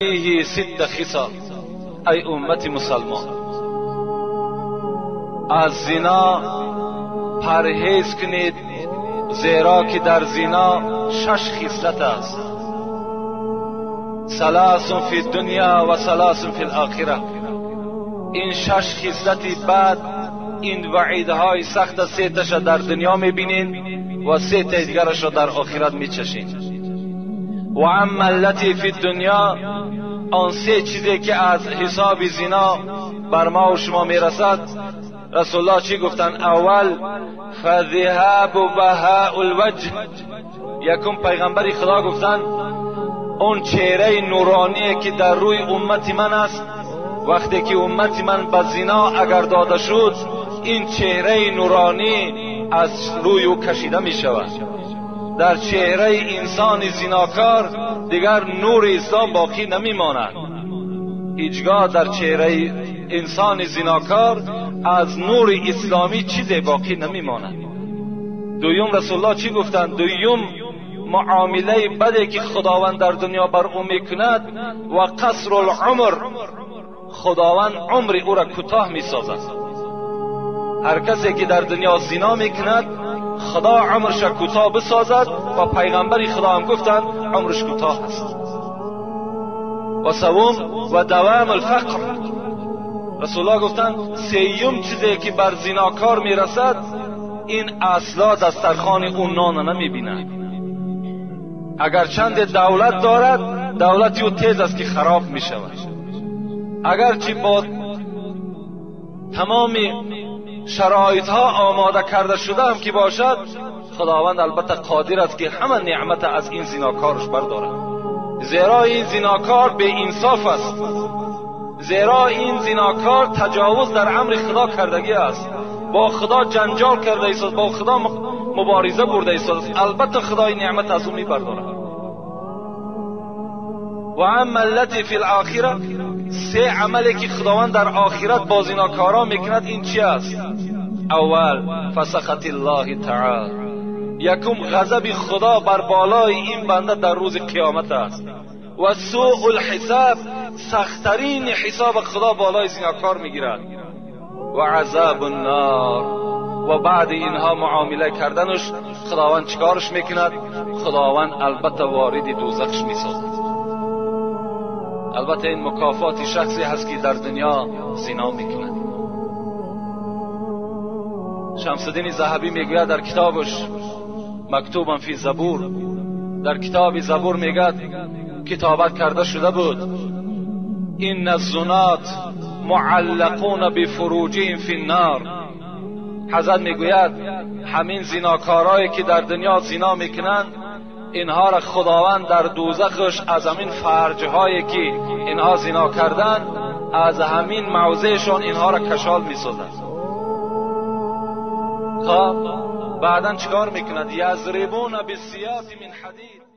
فیه ست خصال. ای امت مسلمان، از زنا پرهیز کنید، زیرا که در زنا 6 خصلت است. ثلاث فی الدنیا و ثلاث فی الاخره. این 6 خصلت بعد این وعیدهای سخت 3 تاش در دنیا میبینین و 3 تا دیگرش در آخرت میچشین. و اما التی فی الدنیا، آن 3 چیزی که از حساب زنا بر ما و شما میرسد، رسول الله چی گفتن؟ اول فذهاب بهاء الوجه. یکم پیغمبر خدا گفتن اون چهره نورانی که در روی امت من است، وقتی که امت من به زنا اگر داده شد، این چهره نورانی از روی او کشیده می شود. در چهره انسان زناکار دیگر نور اسلام باقی نمی ماند. هیچگاه در چهره انسان زناکار از نور اسلامی چیزی باقی نمی ماند. دویم رسول الله چی گفتند؟ دویم معامله بدی که خداوند در دنیا بر او میکند و قصر العمر، خداوند عمر او را کوتاه میسازد. هر کسی که در دنیا زنا میکند خدا عمرش کوتاه بسازد و پیغمبر خدا هم گفتند عمرش کوتاه است. و سوم و دوام الفقر. رسول الله گفتند سیوم چیزی که بر زناکار میرسد، این اصلا دسترخوان اون نان نمیبیند. اگر چند دولت دارد، دولتی او تیز است که خراب میشود. اگرچه با تمام شرایط ها آماده کرده شده هم که باشد، خداوند البته قادر است که همه نعمت از این زناکارش بردارد. زیرا این زناکار بے انصاف است، زیرا این زناکار تجاوز در امر خدا کردگی است، با خدا جنجال کرده است، با خدا مبارزه برده است. البته خدای نعمت از او میبردارد. و اما التی فی الاخره، 3 عملی که خداوند در آخرت با زناکارا میکند، این چی است؟ اول فسخط الله تعالی. یکم غضب خدا بر بالای این بنده در روز قیامت است. و سوء الحساب، سختترین حساب خدا بالای زناکار میگیرد. و عذاب النار. و بعد اینها معامله کردنش خداوند چیکارش میکند؟ خداوند البته وارد دوزخش میسازد. البته این مکافات شخصی هست که در دنیا زنا میکند. شمس الدین ذهبی میگوید در کتابش مکتوبا فی زبور، در کتاب زبور میگوید کتابت کرده شده بود این الزنات معلقون بفروجهم فی النار. حضرت میگوید همین زناکارایی که در دنیا زنا میکنند، اینها را خداوند در دوزخش از همین فرجهایی که اینها زنا کردن، از همین موضعشان اینها را کشال میسازد. خب بعدن چیکار میکند؟ یضربون بالسیاط من حدید.